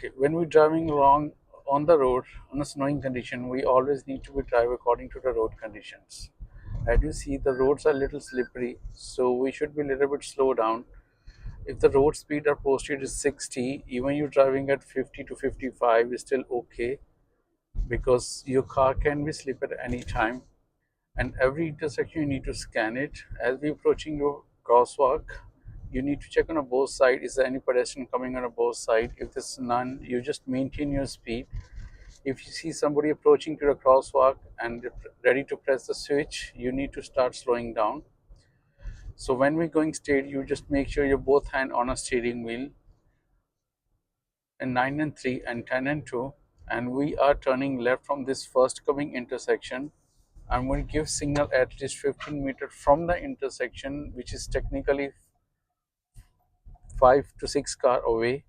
Okay, when we're driving along on the road on a snowing condition, we always need to be drive according to the road conditions. As you see, the roads are a little slippery, so we should be a little bit slow down. If the road speed are posted is 60, even you driving at 50 to 55 is still okay because your car can be slip at any time. And every intersection you need to scan it. As we approaching your crosswalk, you need to check on a both side. Is there any pedestrian coming on a both side? If there's none, you just maintain your speed. If you see somebody approaching to the crosswalk and ready to press the switch, you need to start slowing down. So when we're going straight, you just make sure your both hand on a steering wheel and 9 and 3 and 10 and 2, and we are turning left from this first coming intersection. I'm going to give signal at least 15 meters from the intersection, which is technically 5 to 6 car away,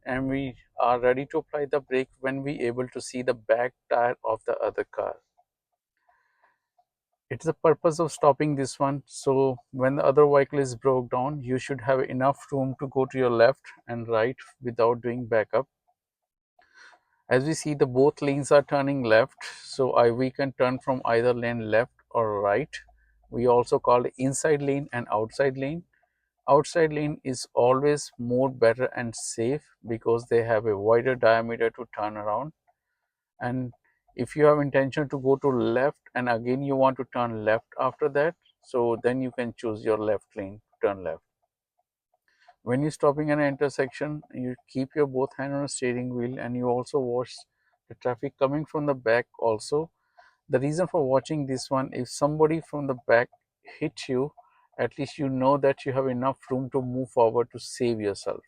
and we are ready to apply the brake when we able to see the back tire of the other car. It's the purpose of stopping this one, so when the other vehicle is broke down, you should have enough room to go to your left and right without doing backup. As we see, the both lanes are turning left, so we can turn from either lane left or right. We also call it inside lane and outside lane. Outside lane is always more better and safe because they have a wider diameter to turn around. And if you have intention to go to left and again you want to turn left after that, so then you can choose your left lane, turn left. When you're stopping at an intersection, you keep your both hand on a steering wheel and you also watch the traffic coming from the back also. The reason for watching this one, if somebody from the back hits you, at least you know that you have enough room to move forward to save yourself.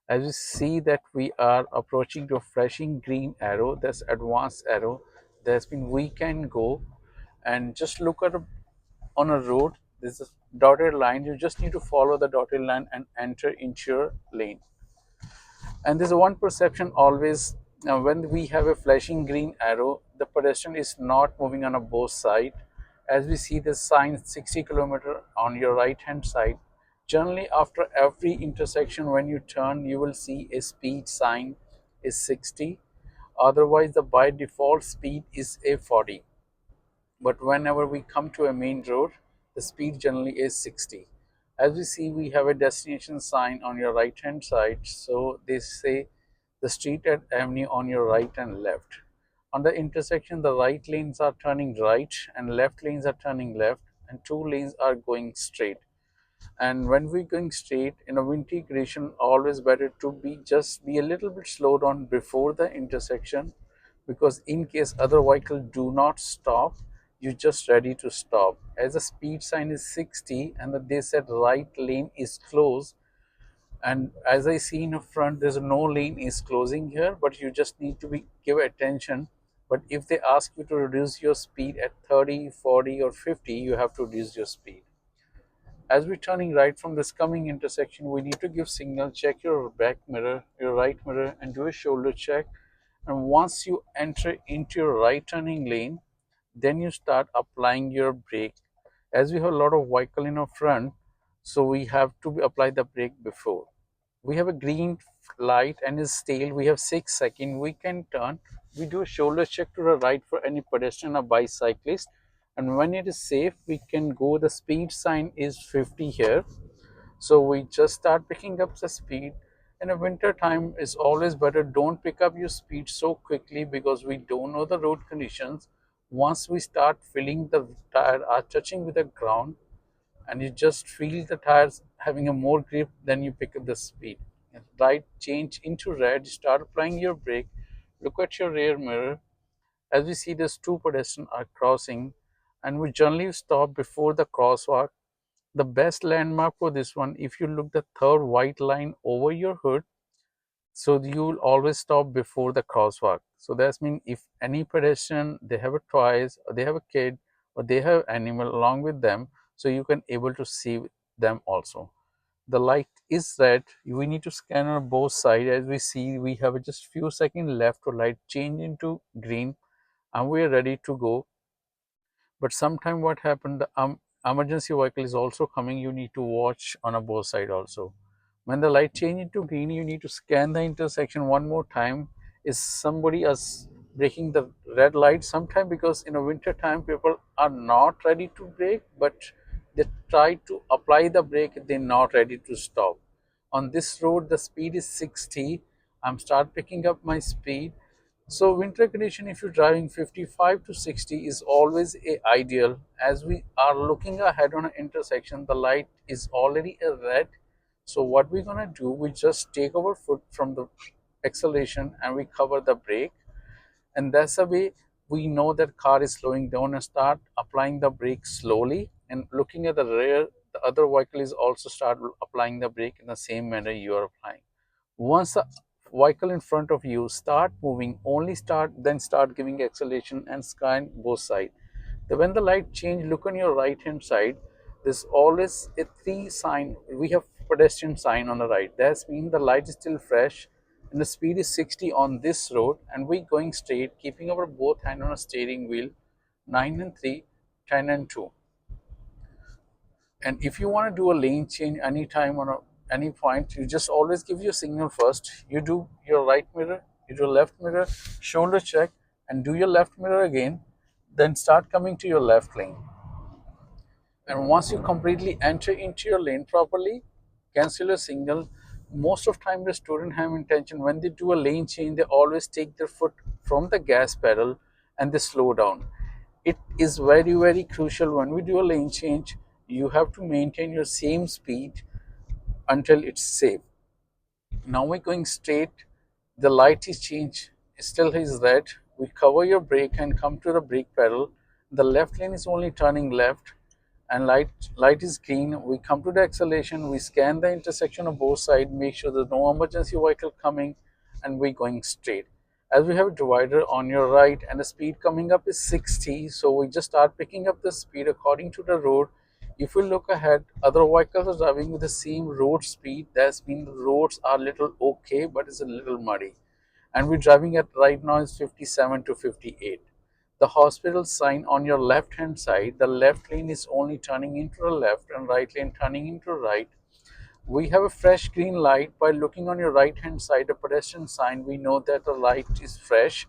As you see that we are approaching to a flashing green arrow, that's advanced arrow, that's been we can go, and just look at on a road, there's a dotted line. You just need to follow the dotted line and enter into your lane. And there's one perception always, when we have a flashing green arrow, the pedestrian is not moving on a both side. As we see the sign 60 km on your right hand side, generally after every intersection when you turn, you will see a speed sign is 60. Otherwise, the by default speed is a 40. But whenever we come to a main road, the speed generally is 60. As we see, we have a destination sign on your right hand side, so they say the street and avenue on your right and left. On the intersection, the right lanes are turning right and left lanes are turning left, and two lanes are going straight. And when we're going straight in a wintry condition, always better to be a little bit slowed down before the intersection, because in case other vehicle do not stop, you're just ready to stop. As the speed sign is 60 and they said right lane is closed, and as I see in the front, there's no lane is closing here, but you just need to give attention. But if they ask you to reduce your speed at 30, 40 or 50, you have to reduce your speed. As we're turning right from this coming intersection, we need to give signal, check your back mirror, your right mirror, and do a shoulder check. And once you enter into your right turning lane, then you start applying your brake. As we have a lot of vehicle in our front, so we have to apply the brake before. We have a green light and is still, we have 6 seconds, we can turn. We do a shoulder check to the right for any pedestrian or bicyclist, and when it is safe we can go. The speed sign is 50 here, so we just start picking up the speed. In a winter time, it's always better don't pick up your speed so quickly because we don't know the road conditions. Once we start feeling the tire are touching with the ground, and you just feel the tires having a more grip, then you pick up the speed. Right, change into red, start applying your brake, look at your rear mirror. As we see, there's two pedestrians are crossing, and we generally stop before the crosswalk. The best landmark for this one, if you look the third white line over your hood, so you will always stop before the crosswalk. So that's mean if any pedestrian, they have a toys or they have a kid or they have animal along with them, so you can able to see them also. The light is red, we need to scan on both sides. As we see, we have just few seconds left to light change into green, and we are ready to go. But sometime what happened, the emergency vehicle is also coming, you need to watch on a both side also. When the light changes to green, you need to scan the intersection one more time. Is somebody else breaking the red light? Sometime because in a winter time people are not ready to brake, but they try to apply the brake, they're not ready to stop. On this road the speed is 60. I'm start picking up my speed. So winter condition, if you're driving 55 to 60 is always a ideal. As we are looking ahead on an intersection, the light is already a red. So what we're gonna do, we just take our foot from the acceleration and we cover the brake, and that's the way we know that car is slowing down, and start applying the brake slowly and looking at the rear. The other vehicle is also start applying the brake in the same manner you are applying. Once the vehicle in front of you start moving, only start, then start giving acceleration and scan both sides. When the light change, look on your right hand side. There's always a three sign. We have pedestrian sign on the right. That means the light is still fresh and the speed is 60 on this road, and we going straight, keeping our both hand on a steering wheel, 9 and 3, 10 and 2. And if you want to do a lane change anytime on any point, you just always give your signal first. You do your right mirror, you do left mirror, shoulder check, and do your left mirror again. Then start coming to your left lane. And once you completely enter into your lane properly, cancel your signal. Most of time the student have intention when they do a lane change, they always take their foot from the gas pedal and they slow down. It is very crucial when we do a lane change, you have to maintain your same speed until it's safe. Now we're going straight, the light is changed, still is red. We cover your brake and come to the brake pedal. The left lane is only turning left, and light is green. We come to the acceleration, we scan the intersection of both sides, make sure there's no emergency vehicle coming, and we're going straight. As we have a divider on your right and the speed coming up is 60, so we just start picking up the speed according to the road. If we look ahead, other vehicles are driving with the same road speed. That's mean the roads are little okay, but it's a little muddy. And we're driving at right now is 57 to 58. The hospital sign on your left hand side, the left lane is only turning into the left and right lane turning into right. We have a fresh green light. By looking on your right hand side, the pedestrian sign, we know that the light is fresh.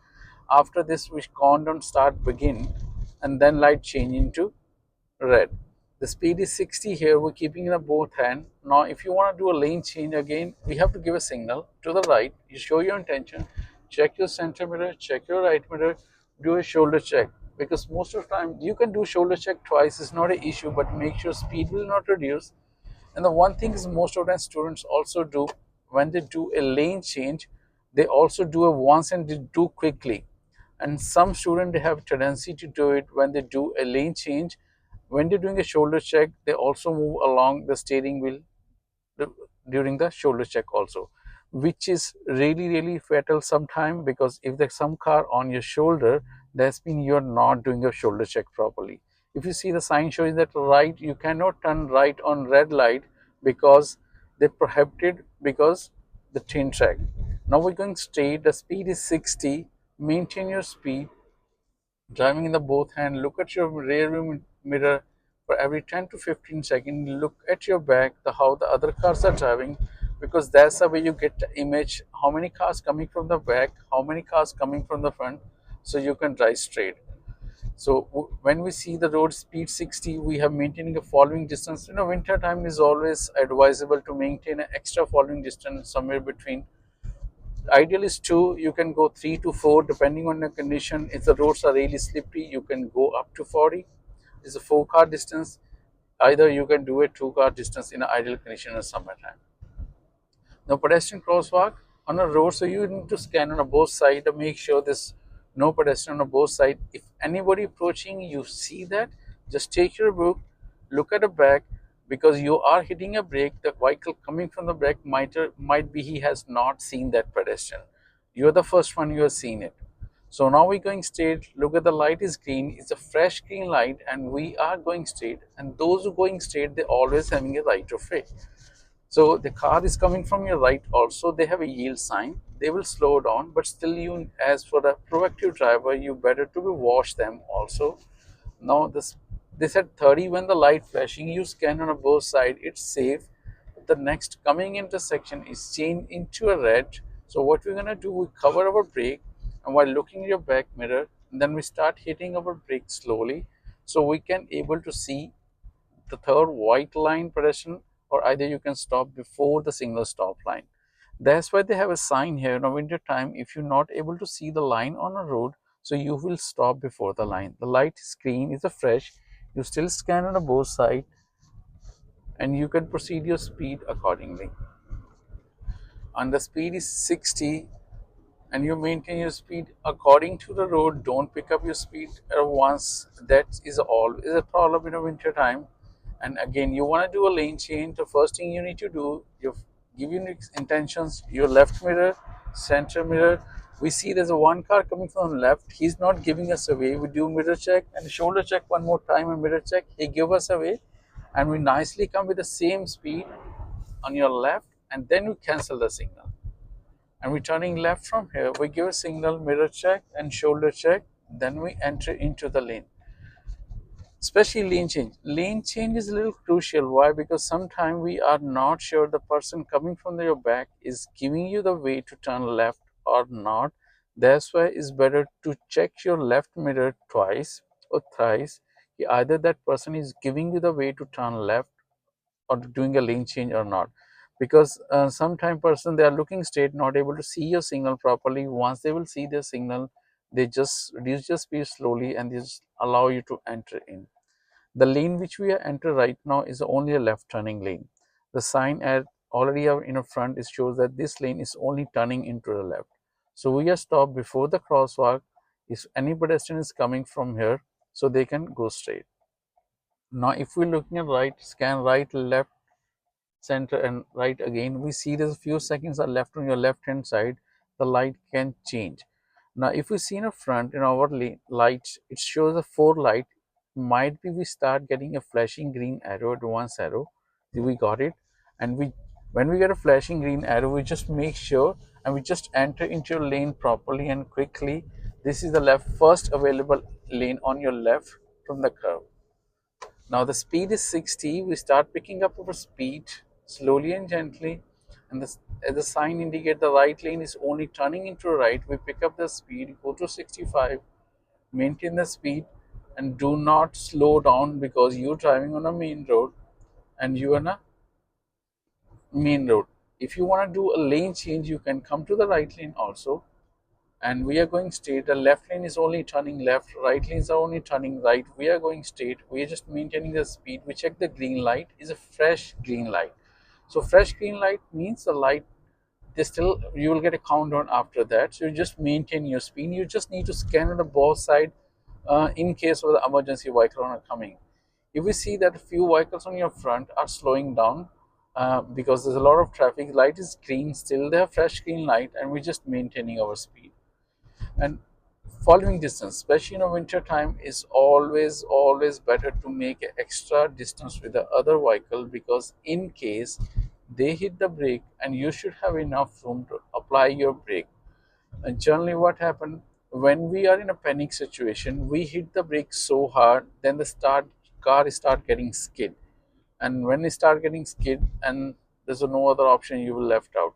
After this, we countdown start begin, and then light change into red. The speed is 60 here. We're keeping in a both hand. Now, if you want to do a lane change again, we have to give a signal to the right. You show your intention, check your center mirror, check your right mirror, do a shoulder check. Because most of the time, you can do shoulder check twice. It's not an issue, but make sure speed will not reduce. And the one thing is most of the students also do when they do a lane change, they also do it once and they do quickly. And some students they have a tendency to do it when they do a lane change. When they're doing a shoulder check, they also move along the steering wheel during the shoulder check also, which is really fatal sometime, because if there's some car on your shoulder, that's mean you're not doing your shoulder check properly. If you see the sign showing that right, you cannot turn right on red light because they prohibited, because the train track. Now we're going straight, the speed is 60, maintain your speed, driving in the both hand. Look at your rear view mirror for every 10 to 15 seconds. Look at your back, how the other cars are driving, because that's the way you get the image, how many cars coming from the back, how many cars coming from the front, so you can drive straight. So when we see the road speed 60, we have maintaining a following distance. Winter time is always advisable to maintain an extra following distance somewhere between, ideal is 2, you can go 3 to 4 depending on the condition. If the roads are really slippery, you can go up to 40. It's a 4-car distance. Either you can do a 2-car distance in an ideal condition in summertime. Now pedestrian crosswalk on a road, so you need to scan on both sides to make sure there's no pedestrian on both sides. If anybody approaching, you see that, just take your book, look at the back, because you are hitting a brake. The vehicle coming from the back might be he has not seen that pedestrian. You're the first one, you have seen it. So now we're going straight. Look at the light is green. It's a fresh green light, and we are going straight. And those who going straight, they're always having a right of way. So the car is coming from your right also, they have a yield sign, they will slow down, but still you, as for the proactive driver, you better to watch them also. Now this, they said 30, when the light flashing, you scan on both sides, it's safe. the next coming intersection is changed into a red. So what we're gonna do, we cover our brake, and while looking in your back mirror, then we start hitting our brake slowly, so we can able to see the third white line pedestrian, or either you can stop before the signal stop line. That's why they have a sign here. In winter time, if you're not able to see the line on a road, so you will stop before the line. The light is green, is a fresh. You still scan on both sides, and you can proceed your speed accordingly. And the speed is 60, and you maintain your speed according to the road. Don't pick up your speed at once. That is always a problem in a winter time. And again, you want to do a lane change. The first thing you need to do, you give your intentions, your left mirror, center mirror. We see there's a one car coming from the left. He's not giving us away. We do mirror check and shoulder check one more time, and mirror check. He give us away, and we nicely come with the same speed on your left, and then we cancel the signal. And we turning left from here, we give a signal, mirror check and shoulder check, then we enter into the lane. Especially lane change. Lane change is a little crucial. Why? Because sometimes we are not sure the person coming from your back is giving you the way to turn left or not. That's why it's better to check your left mirror twice or thrice. Either that person is giving you the way to turn left or doing a lane change or not, because sometimes person, they are looking straight, not able to see your signal properly. Once they will see their signal, they just reduce your speed slowly, and they just allow you to enter in the lane which we are enter right now. Is only a left turning lane. The sign at already in front, it shows that this lane is only turning into the left. So we are stopped before the crosswalk. If any pedestrian is coming from here, so they can go straight. Now if we're looking at right, scan right, left, center, and right again, we see there's a few seconds are left on your left hand side. The light can change. Now if we see in the front, in our lights, it shows a 4 light. Might be we start getting a flashing green arrow, advance arrow. We got it. And we, when we get a flashing green arrow, we just make sure and we just enter into your lane properly and quickly. This is the left first available lane on your left from the curve. Now the speed is 60. We start picking up our speed slowly and gently, and as the sign indicate the right lane is only turning into right, we pick up the speed, go to 65, maintain the speed, and do not slow down, because you're driving on a main road and you are on a main road. If you want to do a lane change, you can come to the right lane also, and we are going straight. The left lane is only turning left, right lanes are only turning right. We are going straight, we are just maintaining the speed. We check the green light is a fresh green light. So fresh green light means the light, they still, you will get a countdown after that. So you just maintain your speed. You just need to scan on the both side in case of the emergency vehicle are coming. If we see that a few vehicles on your front are slowing down because there's a lot of traffic, light is green, still they have fresh green light, and we're just maintaining our speed. And following distance, especially in a winter time, is always better to make an extra distance with the other vehicle, because in case they hit the brake, and you should have enough room to apply your brake. And generally what happens, when we are in a panic situation, we hit the brake so hard, then the car start getting skid. And when it start getting skid, and there's no other option, you will left out.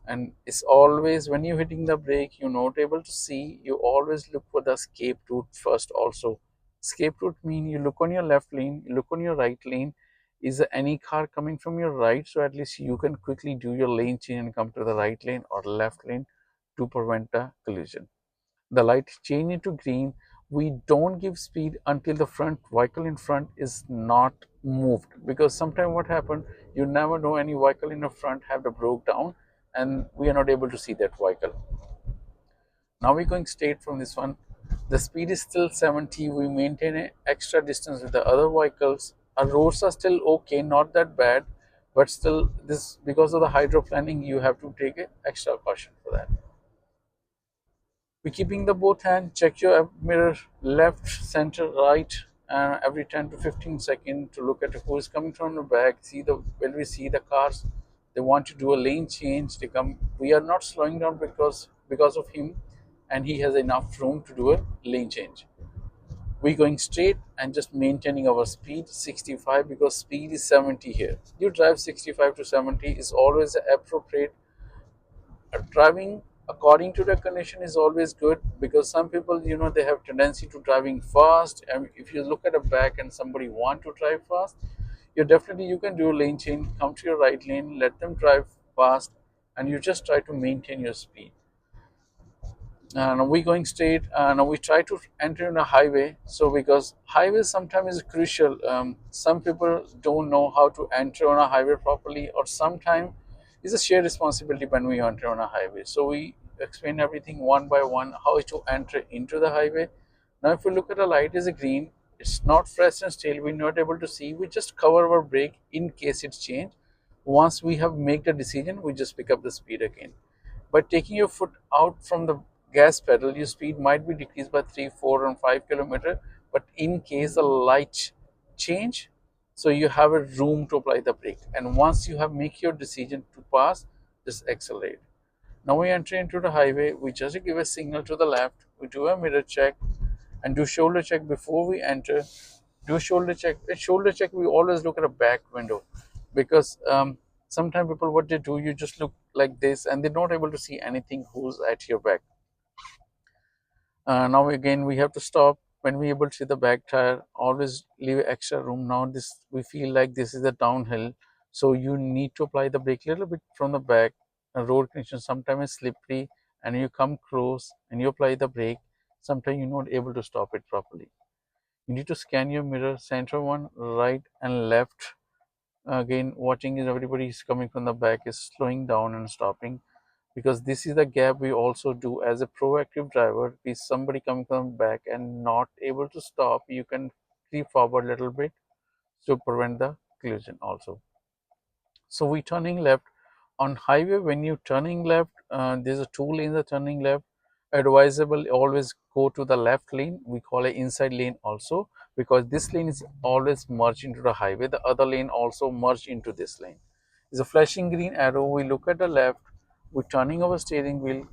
And it's always, when you're hitting the brake, you're not able to see, you always look for the escape route first. Also, escape route mean you look on your left lane, you look on your right lane, is there any car coming from your right, so at least you can quickly do your lane change and come to the right lane or left lane to prevent a collision. The light change into green. We don't give speed until the front vehicle in front is not moved, because sometimes what happened, you never know, any vehicle in the front have the broke down, and we are not able to see that vehicle. Now we're going straight from this one. The speed is still 70. We maintain an extra distance with the other vehicles. Our roads are still okay, not that bad, but still, this, because of the hydroplaning, you have to take an extra caution for that. We're keeping the both hand. Check your mirror left, center, right, and every 10 to 15 seconds to look at who is coming from the back. See the, when we see the cars, they want to do a lane change. They come. We are not slowing down because of him, and he has enough room to do a lane change. We're going straight and just maintaining our speed 65 because speed is 70 here. You drive 65 to 70 is always appropriate. Driving according to the condition is always good because some people, they have tendency to driving fast, and if you look at the back and somebody want to drive fast, you can do a lane change, come to your right lane, let them drive fast, and you just try to maintain your speed. Now we going straight. Now we try to enter in a highway. So because highway sometimes is crucial. Some people don't know how to enter on a highway properly, or sometimes it's a shared responsibility when we enter on a highway. So we explain everything one by one how to enter into the highway. Now if we look at the light is a green, it's not fresh and still. We're not able to see. We just cover our brake in case it's changed. Once we have made the decision, we just pick up the speed again. By taking your foot out from the gas pedal, your speed might be decreased by 3, 4, and 5 kilometers. But in case the light change, so you have a room to apply the brake. And once you have make your decision to pass, just accelerate. Now we enter into the highway. We just give a signal to the left. We do a mirror check and do shoulder check before we enter. Do shoulder check. At shoulder check, we always look at a back window because sometimes people what they do, you just look like this and they're not able to see anything who's at your back. Now again we have to stop when we able to see the back tire. Always leave extra room. Now this we feel like this is a downhill, so you need to apply the brake a little bit from the back. Road condition sometimes is slippery and you come close and you apply the brake. Sometimes you're not able to stop it properly. You need to scan your mirror, center one, right and left. Again, watching is everybody is coming from the back is slowing down and stopping, because this is the gap we also do as a proactive driver. If somebody coming from back and not able to stop, you can creep forward a little bit to prevent the collision also. So we turning left on highway. When you turning left, there's a two lanes are turning left. Advisable always go to the left lane. We call it inside lane also, because this lane is always merged into the highway. The other lane also merged into this lane. It's a flashing green arrow. We look at the left. We're turning our steering wheel,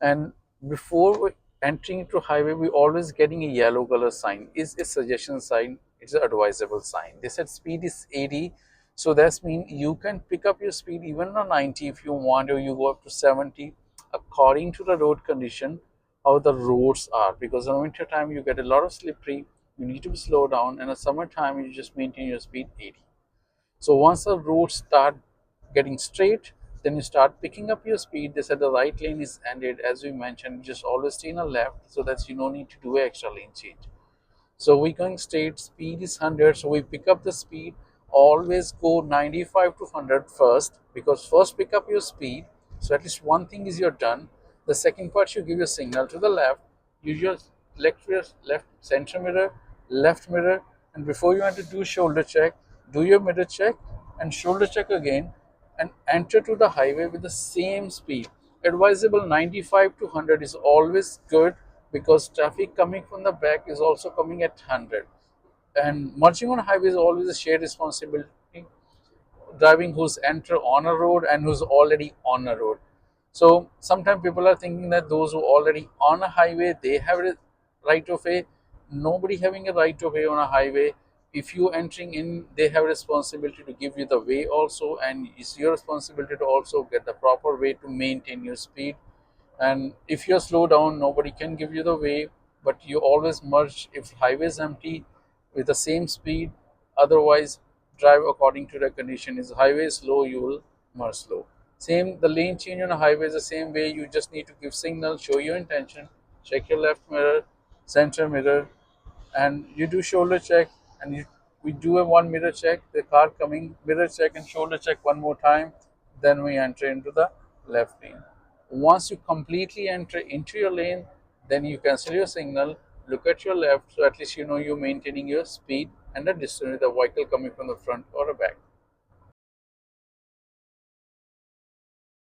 and before entering into highway, we always getting a yellow color sign. Is a suggestion sign. It's an advisable sign. They said speed is 80, so that's mean you can pick up your speed even on 90 if you want, or you go up to 70 according to the road condition, how the roads are. Because in winter time you get a lot of slippery, you need to slow down, and in summertime you just maintain your speed 80. So once the roads start getting straight, then you start picking up your speed. They said the right lane is ended. As we mentioned, just always stay in a left so that you don't need to do an extra lane change. So we're going straight, speed is 100. So we pick up the speed. Always go 95 to 100 first, because first pick up your speed. So at least one thing is you're done. The second part, you give your signal to the left. You just left center mirror, left mirror, and before you want to do shoulder check, do your mirror check and shoulder check again, and enter to the highway with the same speed. Advisable 95 to 100 is always good, because traffic coming from the back is also coming at 100. And merging on highway is always a shared responsibility. Driving who's enter on a road and who's already on a road. So sometimes people are thinking that those who already on a highway, they have a right of way. Nobody having a right of way on a highway. If you entering in, they have a responsibility to give you the way also, and it's your responsibility to also get the proper way to maintain your speed. And if you're slow down, nobody can give you the way, but you always merge if highway is empty with the same speed. Otherwise, drive according to the condition. Is highway slow, you will merge slow. Same, the lane change on a highway is the same way. You just need to give signal, show your intention, check your left mirror, center mirror, and you do shoulder check, and we do a one mirror check, the car coming, mirror check and shoulder check one more time, then we enter into the left lane. Once you completely enter into your lane, then you cancel your signal, look at your left, so at least you know you're maintaining your speed and the distance with the vehicle coming from the front or the back.